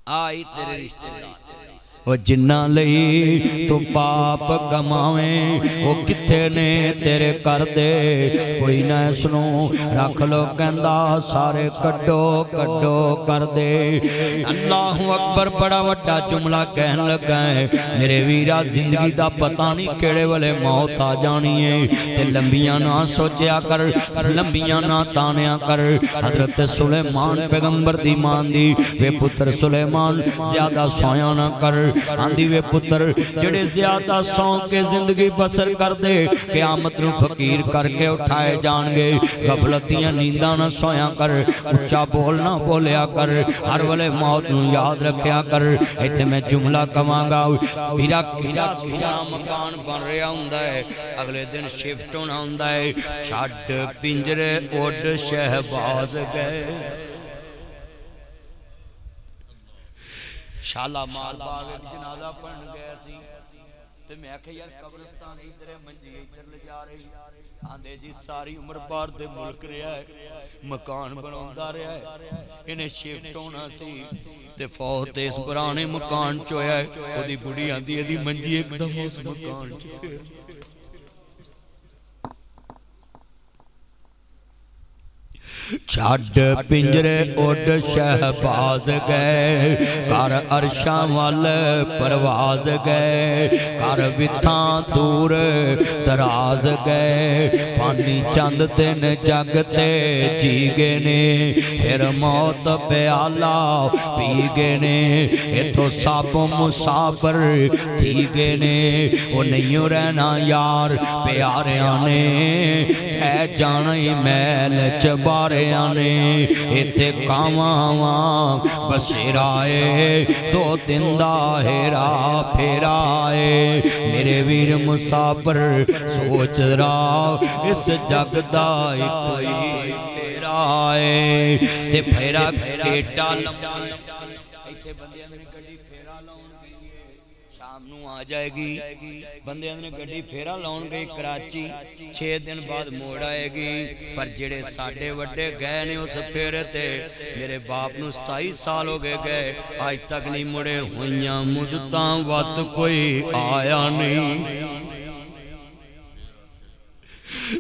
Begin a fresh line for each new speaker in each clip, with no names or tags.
आई तेरे रिश्तेदार
वो जिन्ना लई तू पाप कमावे वो किथे ने तेरे कर दे कोई ना इसनू रख लो कहंदा सारे कड्डो कड्डो कर दे। अल्लाह अकबर बड़ा वड्डा जुमला कहन लगा है मेरे वीरा जिंदगी दा पता नहीं केड़े वेले मौत आ जानी है ते लंबियां ना सोचिया कर लंबियां ना तानिया कर। हजरत सुलेमान पैगंबर दी मान दी वे पुत्र सुलेमान ज्यादा सोया ना कर आंदी वे पुत्र जेड़े ज्यादा सौ के जिंदगी बसर कर दे क़यामत नूं फकीर करके उठाए जाणगे। गफलत दियां नींदां ना सोया कर उच्चा बोल ना बोलिया कर हर वेले मौत नूं याद रखिया कर। इत्थे मैं जुमला कवांगा वीरा वीरा मकान बन रहा हुंदा है अगले दिन शिफ्ट होना हुंदा है छड्ड पिंजरे उड़ शहबाज गए। शालामार बाग जनाजा पढ़न गया सी ते मैं आख्या यार कब्रिस्तान इधर है मंजी इधर ले जा रही आंदे जी सारी उम्र बाहर दे मुल्क रहा है मकान बनाउंदा रहा है इन्हें शिफ्ट होना सी ते फौत इस पुराने मकान च होया है। ओदी बुढ़ी आंदी एदी मंजी एक दफा उस मकान च छड्ड पिंजरे उड़ शहबाज गए कर अरशां वल परवाज गए कर विथां दूर दराज गए फानी चंद तिन जग ते जी गए ने फिर मौत प्याला पी गए ने इथों सब मुसाफर थी गए ने वो नहीं रहना यार प्यारियां ने है जाना ही मैल चबारे ने इत्थे कावां बसेराए दो दिन दा हेरा फेराए। मेरे वीर मुसाफर सोच रहा इस जग दा कोई फेरा है ते फेरा केटा लंबा इत्थे बंदियां ने गड्डी फेरा लाउण गई शाम नूं आ जाएगी बंदियां ने गड्डी फेरा लाउण गई कराची 6 दिन बाद मोड़ आएगी। पर जेड़े साडे वड्डे गए ने उस फेरे ते मेरे बाप नूं 27 साल हो गए अज तक नहीं मुड़े होइयां मुद्दतां वत कोई आया नहीं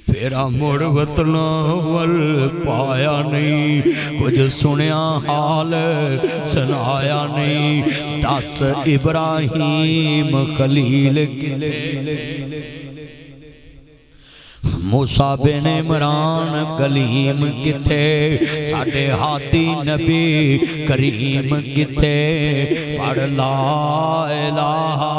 फेरा मुड़ वतना वल पाया नहीं कुछ सुनिया हाल सुनाया नहीं। दस इब्राहिम खलील मूसा बिन इमरान कलीम किथे साडे हादी नबी करीम किथे पढ़ ला इलाहा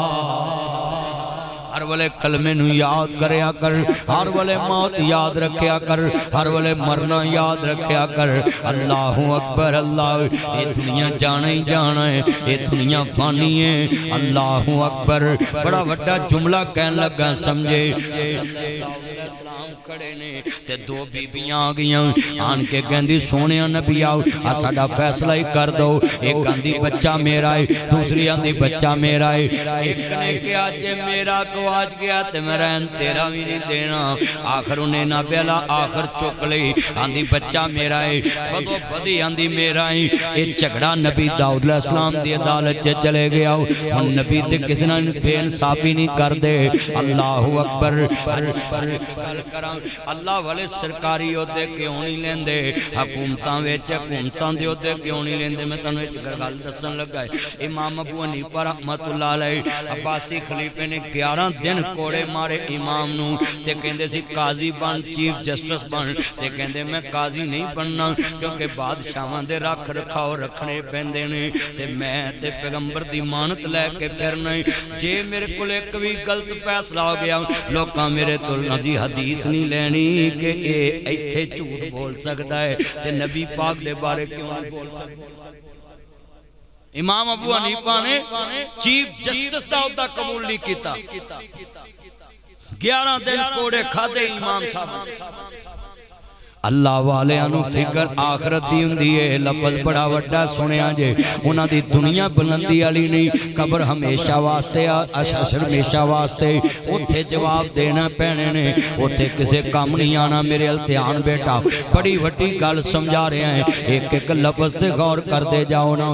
हर वेले कलमे नूं याद करया कर हर वेले मौत याद रखया कर हर वेले मरना याद रखया कर। अल्लाहु अकबर अल्लाह ये दुनिया जाना ही जाना है ये दुनिया फानी है। अल्लाहु अकबर बड़ा वड्डा जुमला कहन लगा समझे खड़े ने ते दो बीबियां आ गईयां आन के कहंदी सोने नबी आओ आ साडा फैसला ही कर दो। एक आंदी बच्चा मेरा है दूसरी आंदी बच्चा मेरा है। एक ने कहा जे मेरा गवाच गया ते मैं रहन तेरा भी नहीं देना। आखिर उन्हें ना प्याला आखिर चुक लई आंदी बच्चा मेरा है बदो बदी आंदी मेरा है। ये झगड़ा नबी दाऊद अलैहिस्सलाम दी अदालत च चले गया हुण नबी ते किसी ने बेइंसाफी नहीं करदे। अल्लाहु अकबर अल्लाह वाले सरकारी ओहदे क्यों नहीं लेंदे हुकूमतां विच हुकूमतां दे ओहदे क्यों नहीं लेंदे। मैं तुहानूं एक गल दस्सण लगा है इमाम अबू हनीफा रहमतुल्लाह अलैह अब्बासी खलीफे ने 11 दिन कोड़े मारे इमाम नूं ते कहंदे सी काजी बन चीफ जस्टिस बन ते कहंदे मैं काजी नहीं बनना क्योंकि बादशाहां दे रख रखाव रखने पैंदे ने ते मैं ते पैगंबर दी मानत लैके फिरना जे मेरे कोल एक भी गलत फैसला हो गया लोकां मेरे तो नबी हदीस नहीं लैनी कि ये इत्थे झूठ बोल सकता है ते नबी पाक दे बारे क्यों नहीं बोल सकता। इमाम अबू हनीफा ने चीफ जस्टिस दा ओहदा कबूल नहीं कीता 11 दिन कोड़े खादे इमाम साहब। अल्लाह वालियां नूं फिकर आखरत दी हुंदी है। लफज बड़ा वड्डा सुनिया जे उन्हां दी दुनिया बुलंदी वाली नहीं कब्र हमेशा वास्ते अशर हमेशा वास्ते उत्थे जवाब देना पैने ने उत्थे किसे काम नहीं आना। मेरे अल ध्यान बेटा बड़ी वड्डी गल समझा रहा है एक एक लफज ते गौर करते जाओ ना।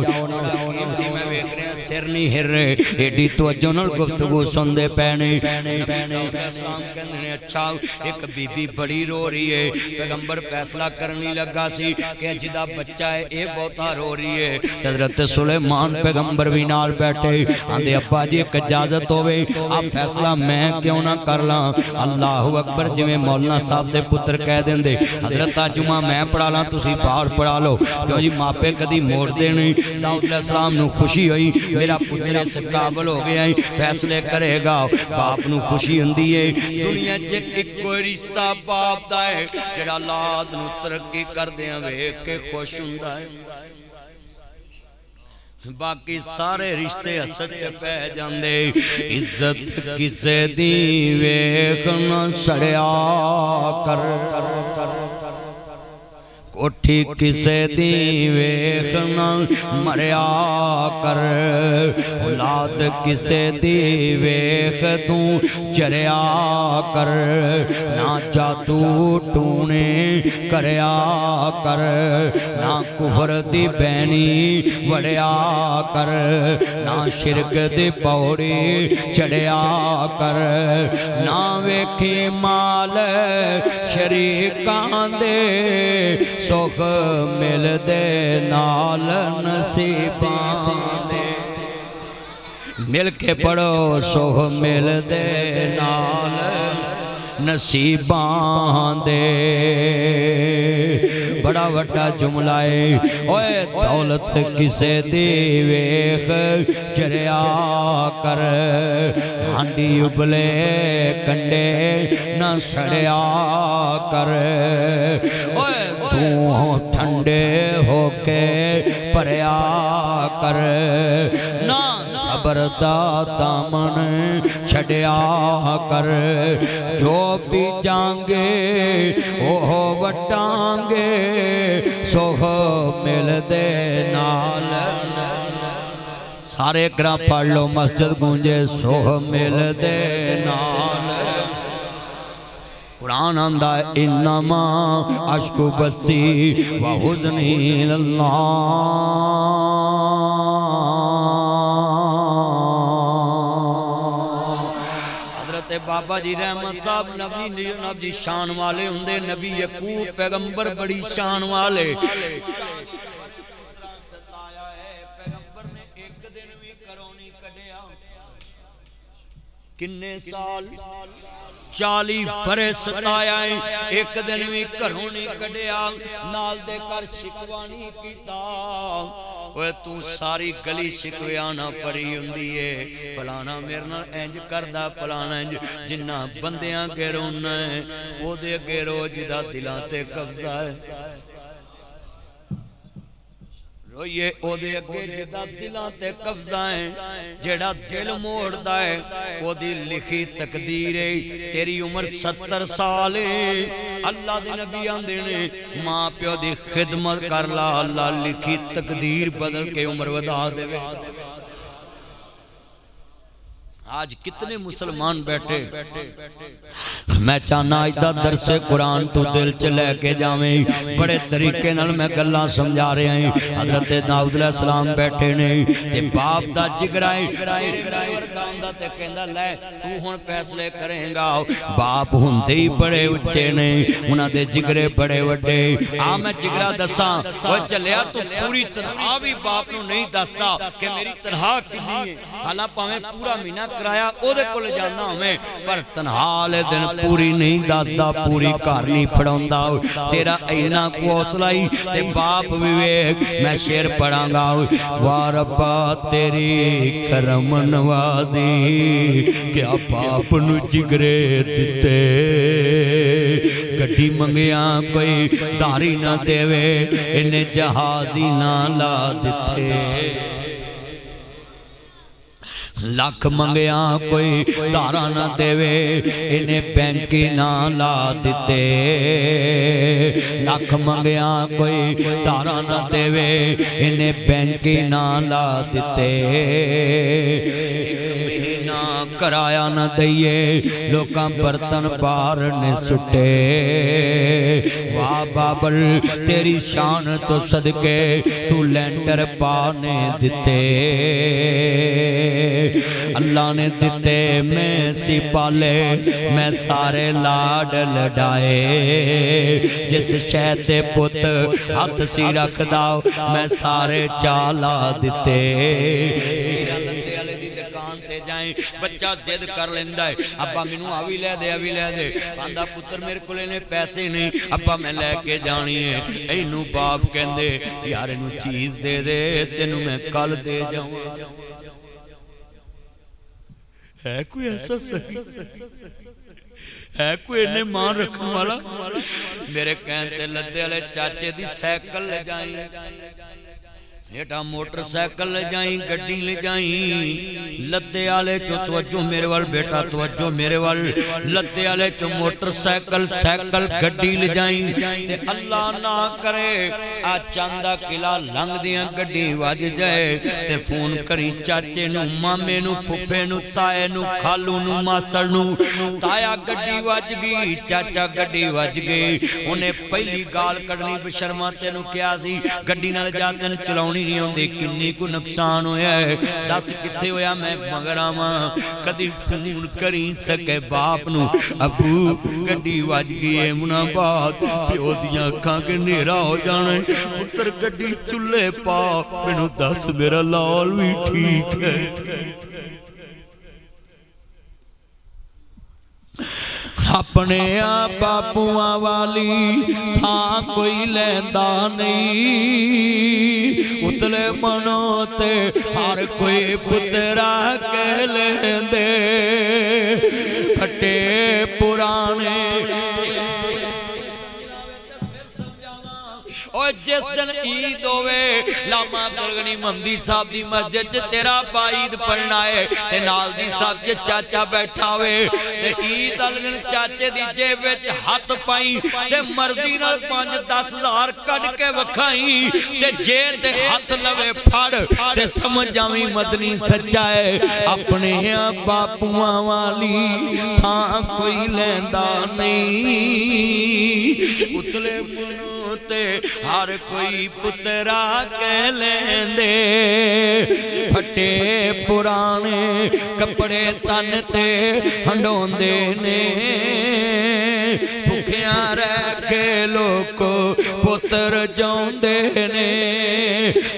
सिर नहीं हिर रहे एडी तवज्जो नाल गुफ्तगू सुनते पे ने कहंदे ने अच्छा एक बीबी बड़ी रो रही है पैगंबर फैसला करने लगा सी कि जिदा बच्चा है ये बहुता रो रही है हज़रत सुलेमान पैगंबर भी नाल बैठे आंदे अब्बा जी एक इजाजत होवे आप फैसला मैं क्यों ना कर ला अल्लाह अकबर जिवें मौलाना साहब दे पुत्र कह देंदे हज़रत जुमा मैं पढ़ा ला तुसीं बाहर पढ़ा लो क्यों जी मापे कदी मोड़ते नहीं दाऊद अलैहिस्सलाम नूं खुशी हुई मेरा पुत्र इस काबिल हो गया फैसले करेगा बाप नूं खुशी हुंदी है दुनिया च इक्को रिश्ता बाप दा है जिहड़ा औलाद नूं तरक्की करदिआं वेख के खुश हुंदा है बाकी सारे रिश्ते हसद च पै जांदे इज्जत किसे दी वेख न सड़िया कर कोठी किसे दी वेख न मरिया कर औलाद किसे दी वेख तू चरिया कर ना जादू टूने करया कर ना कुफर दी बैनी वड़िया कर ना शिरक दी पौड़ी चढ़िया कर ना वेखी माल शरीकां दे सुख मिलदे नाल नसीबां दे मिल के पढ़ो सुख मिलदे नाल नसीबां दे बड़ा वड्डा जुमला है ओए दौलत किसे दी वेख चरिया कर हांडी उबले कंडे न सड़िया कर ओए तू ठंडे होके परया कर ना सबर दा दामन छड़िया कर जो भी जांगे ओह वटांगे सोह मिलदे नाल सारे करा पढ़ लो मस्जिद गूंजे सोह मिलदे नाल कुरान आंदा इन्नमा अश्कु बसी व हुज़्नी इलल्लाह बाबा जी रहमत साहब नबी शान वाले होंदे नबी यकूब पैगंबर बड़ी शान वाले पैगंबर ने एक दिन भी घरों नहीं कढ़िया किन्ने साल 40 बरस सताया एक दिन भी घरों नहीं कढ़िया नाल दे कर शिकवा नहीं कीता ओए तू सारी गली शिकविया ना परी हुंदी है फलाना मेरे नाल इंज करदा फलाना इंज जिन्ना बंदियां अगे रोना है ओदे अगे रो जिदा दिलां ते कब्जा है रोइए ओदे अगे जिदा दिलां ते कब्जा है जेड़ा दिल मोड़दा है ओदी लिखी तकदीर है तेरी उम्र 70 साल है अल्लाह दे नबी आंदे ने मां प्यो दी खिदमत कर ला अल्लाह लिखी तकदीर बदल के उम्र वधा देवे आज कितने मुसलमान बैठे मैं चाहना अज दा दरसे कुरान तू दिल च लैके जावें बड़े तरीके नाल मैं गल्लां समझा रहा हूं हज़रत दाऊद अलैहिस्सलाम बैठे ने ते बाप दा जिगरा है ते कहंदा लै तू हुण फैसले करेगा बाप हुंदे ही बड़े उच्चे ने उन्हां दे जिगरे बड़े वड्डे आ मैं जिगरा दसां ओए चलिया तू पूरी तनख्वाह भी बाप नूं नहीं दसदा कि मेरी तनख्वाह कितनी है हालां भावें पूरा महीना कराया ओदे कोल जाना हमें पर तनहाले दिन पूरी नहीं दसदा पूरी घर नहीं फड़ाउंदा तेरा इन्ना हौसला ही ते बाप विवेक मैं शेर पढ़ांगा वाह रब्बा तेरी करम नवाजी क्या बाप नू जिगरे दिते गड्डी मंगिया कोई धारी ना देवे इन्हें जहाजी ना ला दिते लख मंगया कोई धारा ना देवे इन्हें बैंकी ना ला दिते लख मंगया कोई धारा ना देवे इन्हें बैंकी ना ला दिते महीना कराया न दईए लोकां बर्तन बाहर ने सुटे। वाह बाबल तेरी शान तो सदके तू लैंटर पाने दिते, अल्लाह ने दिते मैं सी पाले मैं सारे लाड लडाए। जिस शह ते पुत हथ सी रखदा मैं सारे चाला दिते। दुकान ते जाए बच्चा जिद कर लेंदा है अब्बा मैनू आ भी लै दे, आ भी लै दे। आंदा पुत्र मेरे कोल इन्ने पैसे नहीं अब्बा मैं लैके जानी है। इनू बाप कहंदे यार इनू चीज दे दे तेनू मैं कल दे जाऊं। है कोई ऐसा सही है कोई इन्ने मान रखने वाला? मेरे कहते लद्दे वाले चाचे दी साइकिल ले जाई, बेटा मोटरसाइकिल ले जाई, गड्डी ले जाई। लद्दे आले चो तवज्जो मेरे वाल बेटा, तवज्जो मेरे वाल। लद्दे आले चो मोटरसाइकिल साइकिल गड्डी ले जाई ते अल्लाह ना करे आ चांदा किला लंघ दियां गड्डी वज जाए ते फोन करी चाचे नू, मामे नू, फुफे नू, ताए नू, खालू नू, मासड़ नू। ताया गड्डी वज गई, चाचा गड्डी वज गई। उन्हें पहली गाल कढ़नी बशर्मा तेनू क्या सी गड्डी नाल जा तेनू चलाउणी नहीं आउंदी, किन्नी को नुकसान होया है दस कित्थे होया मैं मगर आवां। कदी फोन करी सके बाप नू अबू गड्डी वज गई है मुनाबाद, प्यो दियां अखां के नेरा हो जाना है। पुत्र गड्डी चुल्हे पा मैनू दस मेरा लाल भी ठीक है। अपने बापूआ वाली थां कोई लैंदा नहीं, उतले मनो ते हर कोई पुत्रा कह लेंदे। फटे पुराने और जिस दिन ईद होवे लामा गलगनी मंदी साहब दी मस्जिद च तेरा ईद पढ़ना है ते नाल दी साहब च चाचा बैठा होवे ते ईद वाले दिन चाचे दी जेब विच हथ पाई ते मर्जी नाल 5-10 हज़ार कढ के वखाई ते जे ते हथ लवे फड़ ते समझ आवी मदनी सच्चा है। अपने बापूआ वाली थां कोई लैंदा नहीं, उतले ते हर कोई पुत्रा कह लेंदे। फटे पुराने कपड़े तन ते हंडोंदे ने, भुखिया रह के लोको पुत्र जाउंदे ने।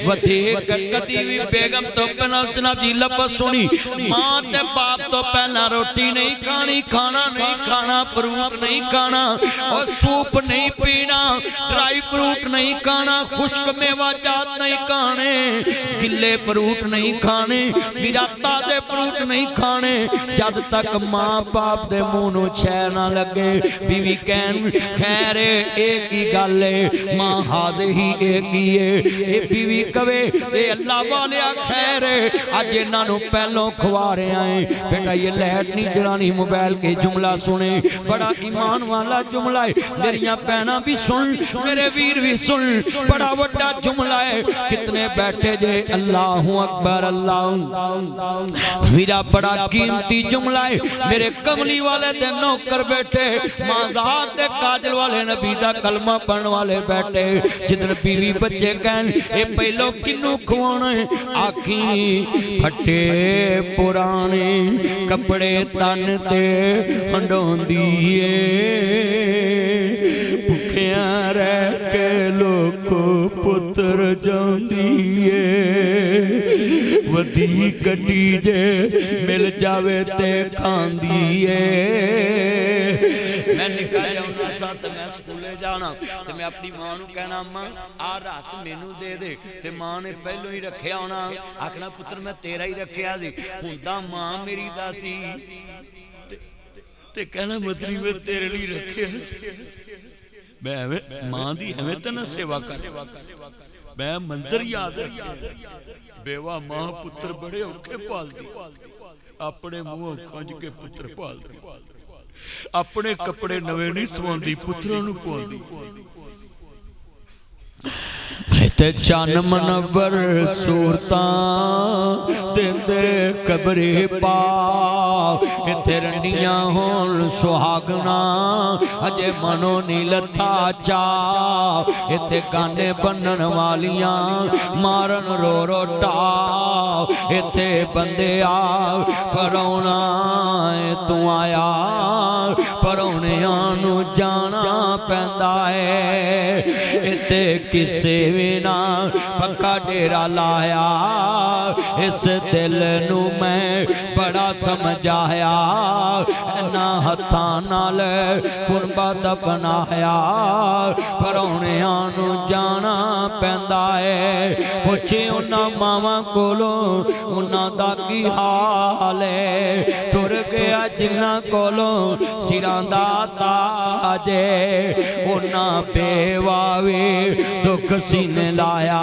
वधीक कदी भी बेगम तो पहला जनाब जी लफ्ज़ सुनी मां ते बाप तो पहला रोटी नहीं खानी, खाना नहीं खाना, फ्रूट नहीं खाना और सूप नहीं पीना, ड्राई फ्रूट नहीं खाना, खुश्क मेवा जात नहीं खाने, गिले फ्रूट नहीं खाने, विराता दे फ्रूट नहीं खाने जब तक मां बाप दे मुंह नूं छह ना लगे। बीवी कहन खैर एक ही गल है मां हाज़िर ही एक ही है। ये बीवी कवे ए अल्लाह वाले खैर अज इन्हां नूं पहलों खवा रहे हैं बेटा ये लाइट नहीं जलानी। मोबाइल के जुमला सुने बड़ा ईमान वाला जुमला है, मेरिया भैनां भी सुन मेरे वीर भी सुन, बड़ा बड़ा जुमला है। कितने बैठे जे अल्लाहु अकबर अल्लाह मेरा बड़ा कीमती जुमला है। मेरे कमली वाले दे नौकर बैठे, माज़ात दे काजल वाले नबी दा कलमा पढ़न वाले बैठे। जिधर बीवी बच्चे कहन ए पहलो किनू खवाना है आखी फटे पुराने कपड़े तन ते हंडोंदी है। भुखिया रह के लोको पुत्र जांदी है। वधी गड्डी जे मिल जावे ते खांदी है। मैं निकल जाऊना सा तो मैं स्कूले जाना तो मैं अपनी मां नूं कहना अम्मा आ रस मैनू दे दे ते मां ने पहलों ही रखिया होना, आखना पुत्र मैं तेरा ही रखिया सी, हुंदा मां मेरी दा सी ते कहना मदरी मैं तेरे लिए रखिया सी। मैं मां दी एवें तो ना सेवा कर, मैं मंजर याद रखे। बेवा मां पुत्र बड़े औखे पालदी, अपने मुंह खंज के पुत्र पालदी, अपने कपड़े नवे नहीं सवांदी पुत्रां नूं पवांदी। इत्थे चन मनवर सूरतां देंदे कबरे पा इत्थे रंडियां होण सुहागना अजे मनो नी लथा चा इत्थे गाने बनन वालियां मारन रो रो टा इत्थे बंदे आ परौना तू आया परौनियां नू जाना पैंदा है इत्थे किसे भी ना पक्का डेरा लाया इस दिल नू मैं बड़ा समझाया इन्ना हत्थां नाल गुरबत बनाया परौनियां नू जाना पैंदा है पुछे उन्हां मावां कोलों उन्हां दा की हाल है टुर गया जिन्हां कोलों सिरां दा ताज उन्हां बेवावे दुख सीने लाया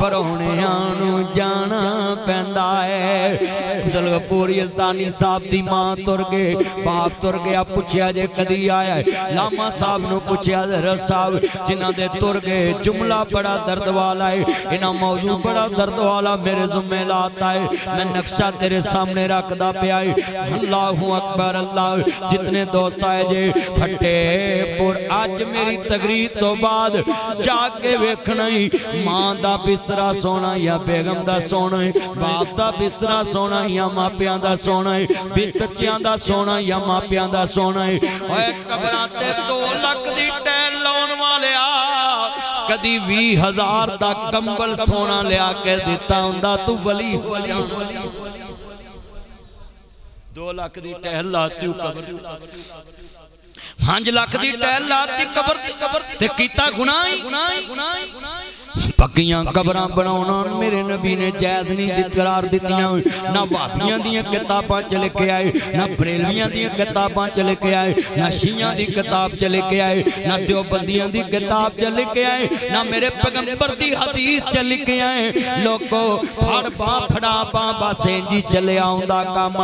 परौनियां नू जाना पैंदा है। दलगपुर यजदानी साहब दी मां तुर गए बाप तुर गया पुछया जे कदी आया है लामा साहब नू पुछया हज़रत साहब जिन्हां दे तुर गए जुमला बड़ा दर्द वाला है इन्हां मौजू बड़ा दर्द वाला मेरे ज़ुम्मे लाता है मैं नक्शा तेरे सामने रखदा पिया है अल्लाहु अकबर अल्लाह जितने दोस्त आए जे फतेहपुर आज मेरी तकरीर तो बाद जाके वेखना ही मां दा बिस्तरा सोना या बेगम दा सोना है बाप दा बिस्तरा सोना या मापियां दा सोना है बच्चियां दा सोना या मापियां दा सोना है ओए कबरां ते 2 लाख दी टैल लाउण वालिया कदी 20,000 दा कंबल सोना लिया के दिता हुंदा तू वली 2 लाख दी टहल लाती कबर 5 लाख दी टहल लाती कबर ते कीता गुनाह पक्कियां कबरां बनाउणा मेरे नबी ने जायज़ नहीं करार दित्तियां ना वाबियां दियां किताबां च लिखे आए ना बरेलवियां दियां किताबां च लिखे आए ना शियां दी किताब च लिखे आए ना देवबंदियां दी किताब च लिखे आए ना मेरे पैगंबर दी हदीस च लिखे आए लोगो फड़ बां फड़ा बां बस इंज चले आउंदा काम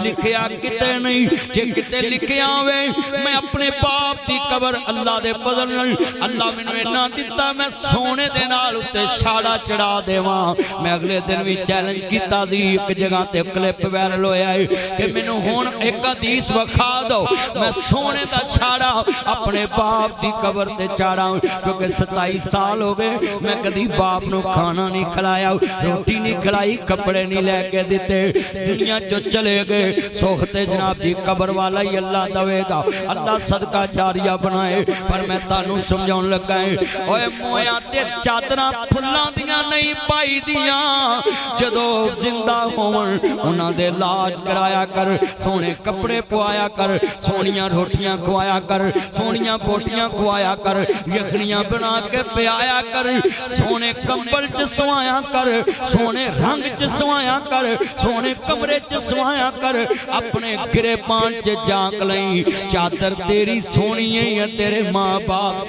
लिखिया किते नहीं जे किते लिखिया होवे मैं अपने बाप दी कबर अल्लाह दे फज़ल नाल अल्लाह मैनूं इन्ना दित्ता मैं सोने दे नाल उत्ते छाड़ा चढ़ा देवां मैं अगले दिन भी चैलेंज कीता सी एक जगह ते क्लिप वायरल होया है कि मैनूं हुण एक हदीस विखा दो मैं सोने दा छाड़ा अपने बाप दी कबर ते चाड़ा क्योंकि 27 साल हो गए मैं कदी बाप नूं खाना नहीं खिलाया रोटी नहीं खिलाई कपड़े नहीं लैके दिते दुनिया चो चले गए सुख ते जनाब जी कबर वाला ही अल्लाह देवेगा अल्लाह सदका जारिया बनाए पर मैं तानूं समझाउण लगा है ओए मोया ते चादरां फुल्लां दियां नहीं पाई दियां जदों जिंदा होवन उन्हां दे लाज कराया कर सोने कपड़े पवाया कर सोनियां रोटियां खवाया कर सोनियां बोटियां खवाया कर यखनियां बना के पियाया कर सोने कंबल च सवाया कर सोने रंग च सवाया कर सोने कमरे च सवाया कर अपने गिरेबान च झांक लई चादर तेरी सोनी है तेरे मां बाप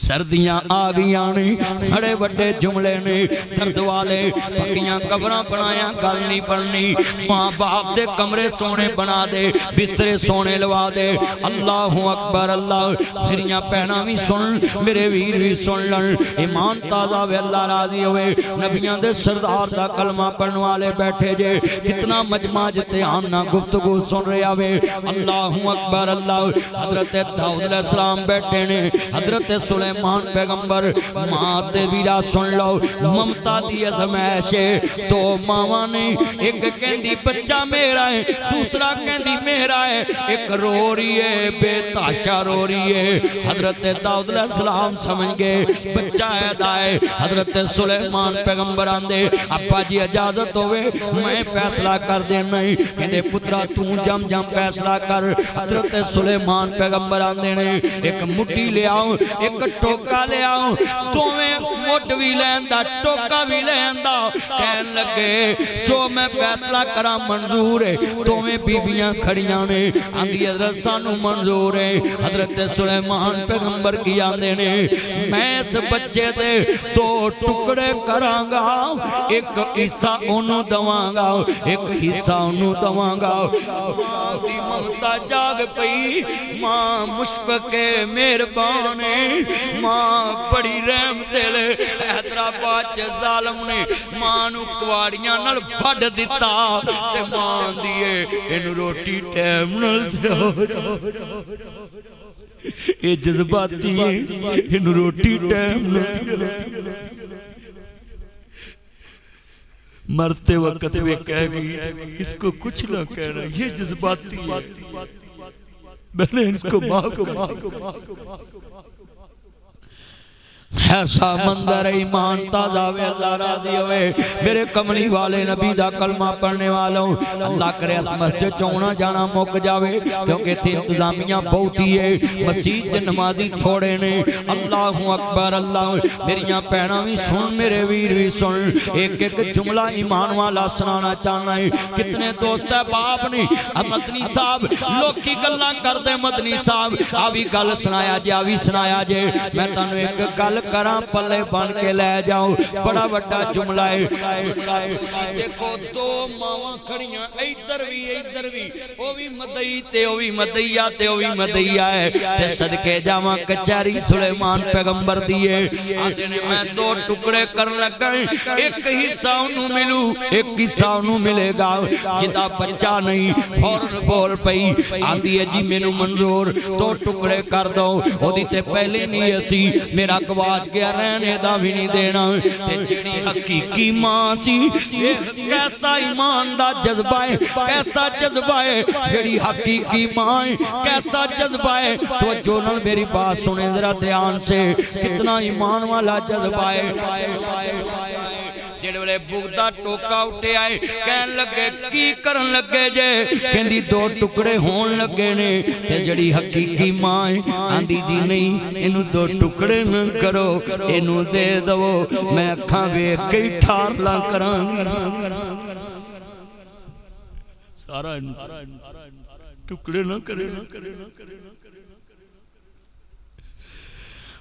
सर्दियां आ गई ने बड़े बड़े जुमले ने दर्द वाले पक्कियां कबरां बनाया गल नहीं पढ़नी मां बाप दे कमरे सोने बना दे बिस्तरे सोने लवा दे अल्लाहु अकबर अल्लाह मेरियां भैणां भी सुन मेरे वीर भी सुन लन ईमान ताज़ा वे अल्लाह राजी होवे नबियां दे सरदार दा कलमा पढ़न वाले बैठे जे कितना मजमा ध्यान ना गुफ्तगू सुन रहा वे अल्लाहु अकबर अल्लाह हजरत दाऊद अलैहिस्सलाम बैठे ने हजरत सुलेमान पैगंबर मां ते वीरा सुन लो ममता दी अजमैश तो मावां ने एक कहंदी बच्चा मेरा है दूसरा कहंदी मेरा है एक रो रही है बेताशा रो रही है हजरत दाऊद अलैहिस्सलाम समझ गए बच्चा है हजरत सुलेमान पैगंबर आंदे अब्बा जी इजाजत होवे मैं फैसला कर देना कहंदे पुत्रा तू जम जम फैसला कर हजरत सुलेमान पैगंबर आंदे ने एक मुट्ठी ले आओ एक टोका लियाओ दोवें मुठ भी लैंदा टोका भी लैंदा कहन लगे जो मैं फैसला करा मंजूर है दोवें बीबियां खड़ियां ने आंदी हजरत सानू मंजूर है हजरत सुलेमान पैगंबर की आंदे ने मैं इस बच्चे दे दो टुकड़े करांगा एक हिस्सा ओनू दवांगा एक हिस्सा ओनू दवांगा मां दी ममता जाग पई मां मुशफक मेहरबान मां बड़ी रहम दिल हैदराबाद च जालम ने मां नू कुवाड़ियां नाल वड दिता ते मां दी इनू रोटी टाइम नाल दिओ ये जज्बाती इनू रोटी टाइम नाल मरते वक्त वे कह गई इसको कुछ ना कहना ये जज्बाती है मैंने इसको ऐसा मंजर ईमान ताजा वे अल्लाह राजी होवे मेरे कमली वाले नबी दा कलमा पढ़ने वालों अल्लाह करे इस मस्जिद च आना जाना मुक जावे क्योंकि इत्थे इंतजामिया बहुत ही है मस्जिद च नमाजी थोड़े ने अल्लाहु अकबर अल्लाह मेरियां भैणां भी सुन मेरे वीर भी सुन एक एक जुमला ईमान वाला सुनाना चाहना है कितने दोस्त है बाप ने मदनी साहब लोकी गल्लां करदे मदनी साहब आ भी गल सुनाया जे आ भी सुनाया जे मैं तुहानू एक गल करा पल्ले बन के ले जाओ बड़ा बड़ा जुमला है देखो दो मावां खड़ियां इधर भी ओ भी मदई ते ओ भी मदईया ते ओ भी मदईया है ते सदके जावां कचहरी सुलेमान पैगंबर दी है आंदे ने मैं दो टुकड़े करन लगा एक हिस्सा ओनू मिलू एक हिस्सा ओनू मिलेगा जिदा बच्चा नहीं फौरन बोल पई आंदी है जी मेनू मंजूर दो टुकड़े कर दो ओदी ते पहले नहीं असी मेरा गवाच गया रहने दा भी नहीं देना ते जेड़ी हकीकी मां सी कैसा ईमान दा जज्बा है कैसा जज्बा है जेड़ी हकीकी मां है कैसा जज्बा है तवज्जो नाल मेरी बात सुने जरा ध्यान से कितना ईमान वाला जज्बा है जेड़े वेले बुगदा टोका उठे आए कहन लगे की करन लगे जे कहंदी दो टुकड़े होन लगे ने ते जड़ी हकीकी मां है आंदी जी नहीं इनू दो टुकड़े न करो इनू दे दवो मैं अखां वेख के ठारला करांगी सारा टुकड़े न करे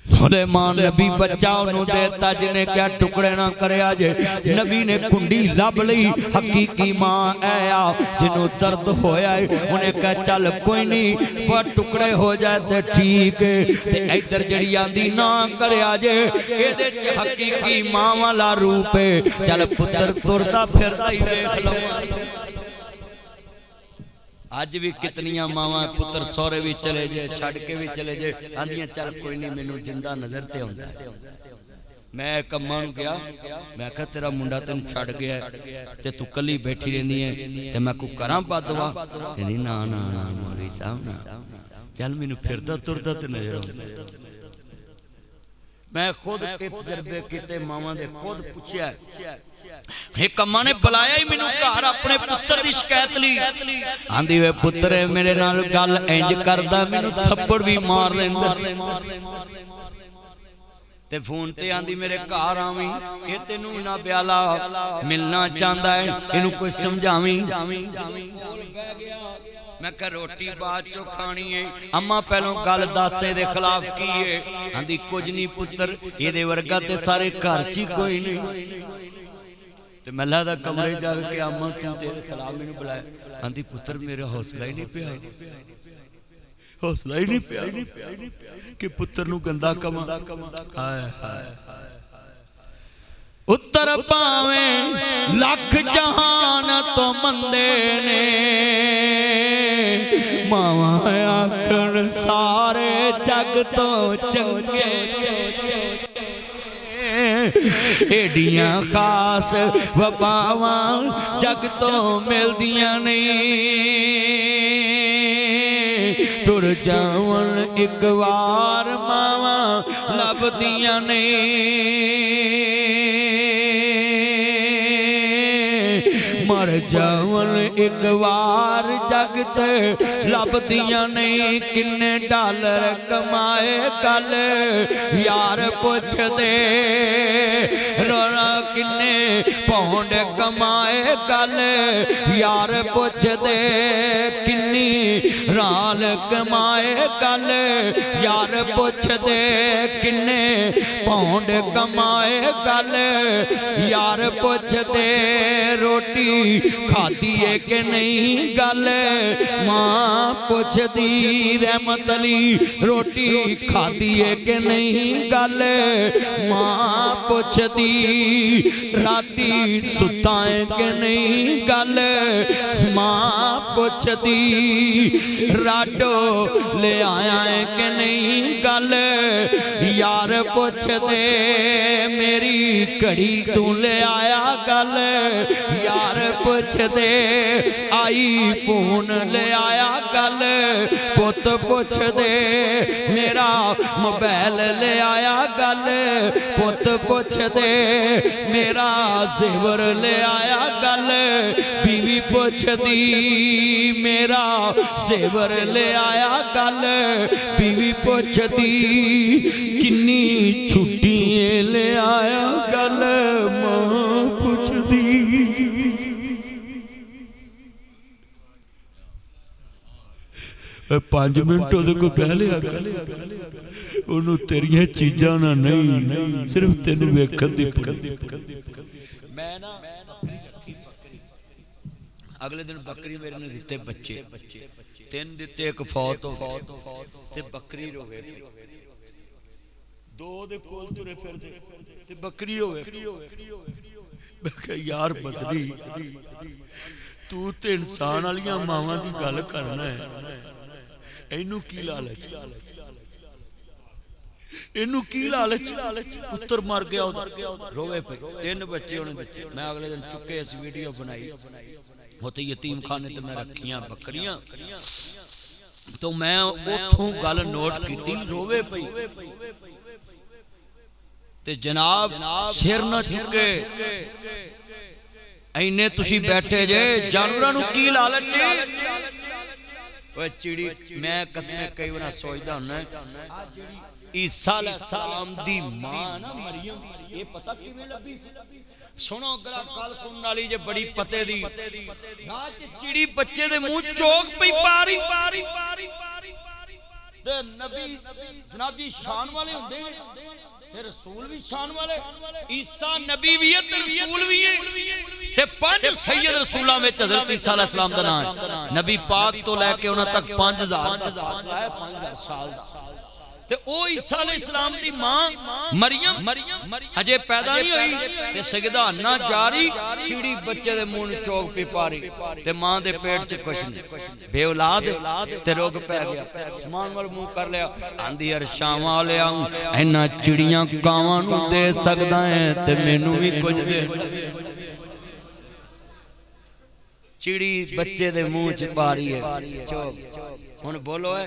सुलेमान नबी बच्चा उन्होंने देता जिन्हें क्या टुकड़े ना करे जे नबी ने कुंडी लब ली हकीकी मां आया जिन्हों दर्द होया उन्हें कहा चल कोई नहीं पर टुकड़े हो जाए तो ठीक है इधर जड़ी आंदी ना करे जे एदे च हकीकी मां वाला रूप है चल पुत्र तुरदा फिरदा ही देख लो अज भी कितनियां मावां पुत्र सौरे भी चले जे छड़ के भी चले जे आंदियां चल कोई नहीं मैनू जिंदा नजर ते आउंदा मैं कम्मां नूं गया मैं कहा तेरा मुंडा तेन छड़ गया ते तू कली बैठी रहिंदी है ते मैं को करां बदवा कहंदी ना ना ना मौलवी साहब ना चल मैनू फिरदा तुरदा ते नजर आउंदा मैं खुद के तजर्बे कीते मावां दे खुद पुछया एक अम्मा ने बुलाया ही मैनू घर अपने पुत्र दी शिकायत ली आंदी वे पुत्र मेरे नाल गल इंज करदा मैनू थप्पड़ भी मार लैंदा ते फोन ते आंदी मेरे घर आवी ये तेनू ना प्याला मिलना चाहता है इनू कोई समझावी मैं कह रोटी बाद चो खानी है अम्मा पहलों गल दस दे खिलाफ की है आंदी कुछ नहीं पुत्र ये वर्गा ते सारे घर च कोई नहीं ते मैं लादा कमरे जाके के अम्मा तू तेरे खिलाफ मैनू बुलाया आंदी पुत्र मेरा हौसला ही नहीं पिया हौसला ही नहीं पिया कि पुत्र नू गंदा कमा हाय हाय उत्तर पावे लख जहान तो मंदे ने मावा आखण सारे जग तो चंगे एडियां खास वबावां जग तो मिलदियां नहीं टुर जावन एक बार मावा लभदियां नहीं मर जावन एक बार जगत लभदियां नहीं किन्ने डॉलर कमाए कल यार पुछदे रोना किन्ने पौंड कमाए कल यार पुछदे किन्नी राल कमाए कल यार पुछदे किन्ने पौंड कमाए कल यार पुछदे रोटी खाधी है कि नहीं गल मां पुछदी रहमत अली रोटी खाधी है कि नहीं गल मां पुछदी राती सुता है कि नहीं गल मां पुछदी राडो ले आया है कि नहीं गल यार पुछदे मेरी घड़ी तू ले आया गल यार पुछदे आई फोन ले आया गल पुत पुछदे मेरा मोबाइल ले आया गल पुत पुछदे मेरा जेवर ले आया गल बीवी पुछदी मेरा जेवर ले आया गल बीवी पुछदी किन्नी छुट्टी ले आया गल मां पुछदी। 5 मिनट ਉਹਦੇ ਕੋਲ ਬਹਿ ਲਿਆ ਉਹਨੂੰ ਤੇਰੀਆਂ ਚੀਜ਼ਾਂ ਨਾਲ ਨਹੀਂ ਸਿਰਫ ਤੈਨੂੰ ਵੇਖਣ ਦੀ ਮੈਂ ਨਾ अगले दिन बकरी मेरे ने दिते बच्चे 3 दिते एक फौत ते बकरी रोवे 2 दे कोल तुरे फिरदे ते बकरी रोवे मैं कहा यार बदली तू ते इंसान वालियां मावां दी गल करना है इनू की लालच इनू की लालच पुत्र मर गया रोवे पे 3 बच्चे उन्हें दिते मैं अगले दिन चुके इस वीडियो बनाई होते यतीम खाने तो मैं रखियां बकरियां तो मैं उथों गल नोट की रोवे पई ते जनाब सिर न चुके इन्ने तुसी बैठे जे जानवरां नूं की लालच ओए चिड़ी मैं कसमें कई बार सोचदा हुन्ना ईसा अलैहिस्सलाम दी मां ना मरियम ये पता किवें लभी सी सुनो गल सुनने वाली जे बड़ी पते दी रात चिड़ी बच्चे दे मुंह चोक पई पारी ते नबी जनाब दी शान वाले हुंदे ते रसूल भी शान वाले ईसा नबी भी है ते रसूल भी है ते 5 सैयद रसूलां विच हज़रत ईसा अलैहिस्सलाम दा नाम है नबी पाक तो लेके उन्हां तक 5000 दा फासला है 5000 साल दा ते ओ ईसा अलैहिस्सलाम दी मां मरियम अजे पैदा नहीं हुई ते सजदा ना जारी चिड़ी बच्चे दे मुंह चोक पी पारी ते मां दे पेट च कुछ नहीं बे औलाद ते रोग पै गया आसमान वाल मुंह कर लिया आंदी अरशावां ले आऊं इन्हां चिड़ियां कावां नूं दे सकदा है ते मैनू भी कुछ दे चिड़ी बच्चे दे मुंह च पारी है चोक हुण बोलो है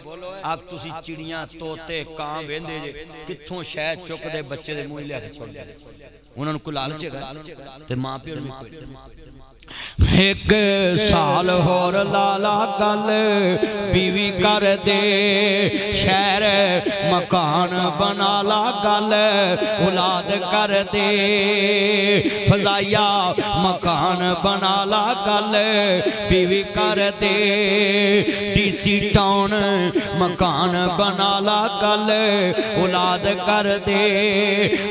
आग तुसी चिड़ियां तोते कां वेंदे जे कित्थों शहद चुकदे बच्चे दे मुंह लिया के सुट दे उन्हां नूं कोई लालच है ते मां प्यो नूं कोई एक साल होर लाला गल बीवी कर दे शहर मकान बना ला गल औलाद कर दे फजाया मकान बना ला गल बीवी कर दे डीसी टाउन मकान बना ला गल औलाद कर दे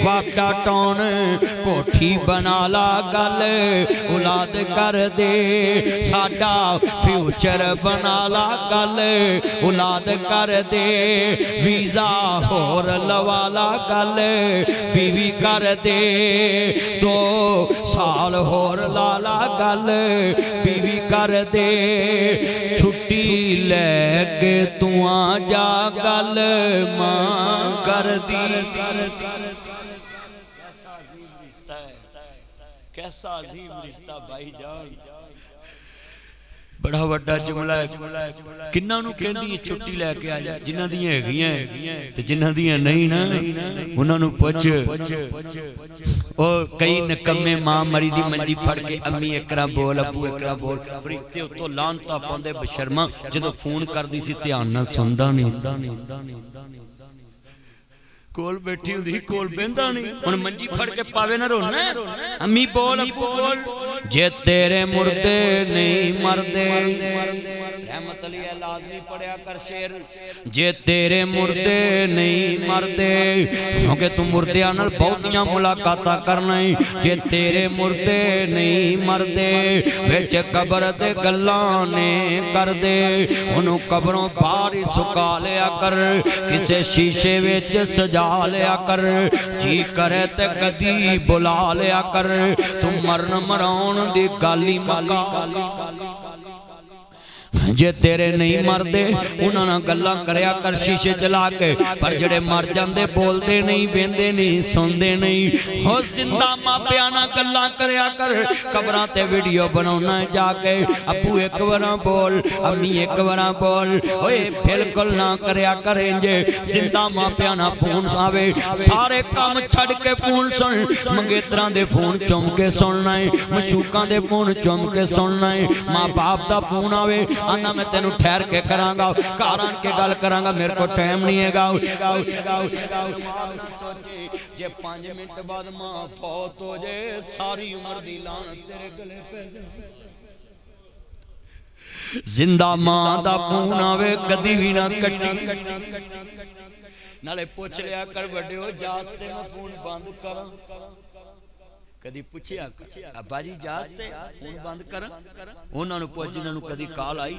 वाटा टाउन कोठी बना ला गल औलाद कर दे साडा फ्यूचर बना ला गल औलाद कर दे वीजा होर लवा ला गल बीवी कर दे 2 साल होर ला ला गल बीवी कर दे छुट्टी लैके तू आ जा गल मां कर दी कैसा अजीम रिश्ता भाईजान बड़ा वड्डा जुमला है। किन्ना नूं कहंदी है छुट्टी लैके आ जा, जिन्हां दियां हैगियां ते जिन्हां दियां नहीं ना उन्हां नूं पुछ। ओ कई निकम्मे मां मरी दी मंजी फड़ के अम्मी एकरा बोल अब्बू एकरा बोल, फरिश्ते उत्तों लानता पाउंदे बशर्मा, जदों फोन करदी सी ध्यान नाल सुनदा नहीं, कोल बैठी हुंदी कोल बहिंदा नहीं। हुण मंजी फड़ के पावे ना रोना, अम्मी बोल अब्बू बोल। जे तेरे मुर्दे नहीं मरदे, रहमत अली लाज़मी पढ़िया कर शेर, जे तेरे मुर्दे नहीं मरदे, क्योंकि तू मुर्दियां नाल बहुतियां मुलाकातां करना है। जे तेरे मुर्दे नहीं मरदे, विच कबर ते गल्लां ने कर दे, उन्हों कबरों बाहर ही सुका लिया कर, किसे शीशे विच सजा लिया कर, जी करे ते कदी बुला लिया कर, तू मरन मराउन दी गाली मका। जे तेरे नहीं मरदे उन्हां नाल गल्लां करया कर शीशे चला के, पर जेड़े मर जांदे बोलदे नहीं, वेंदे नहीं, सुनदे नहीं। हो जिंदा मापियां नाल गल्लां करया कर, कबरां ते वीडियो बनाउणा जाके, अब्बू एक बार बोल अम्मी एक बार बोल। ओए बिल्कुल ना करया कर इंज, जिंदा मापियां नाल फोन आवे सारे काम छड़ के फोन सुन, मंगेतरां दे फोन चुम के सुनना है, मशूकां दे फोन चुम के सुनना है, मां बाप दा फोन आवे आना मैं तेनू ठहर के करांगा, घर आन के गल करांगा, मेरे को टाइम नहीं है। जे 5 मिनट बाद मां फौत हो जाए, सारी उम्र दी लानत तेरे गले पे जाए। जिंदा मां दा खून आवे कदी भी ना कट्टी, नाले पुछ लिया कर वड्डे हो जास्ते मैं फोन बंद करा, कदी पूछया अब्बा जी जास्ते फोन बंद कर, उन्होंने पुछ जिन्होंने कदी कॉल आई।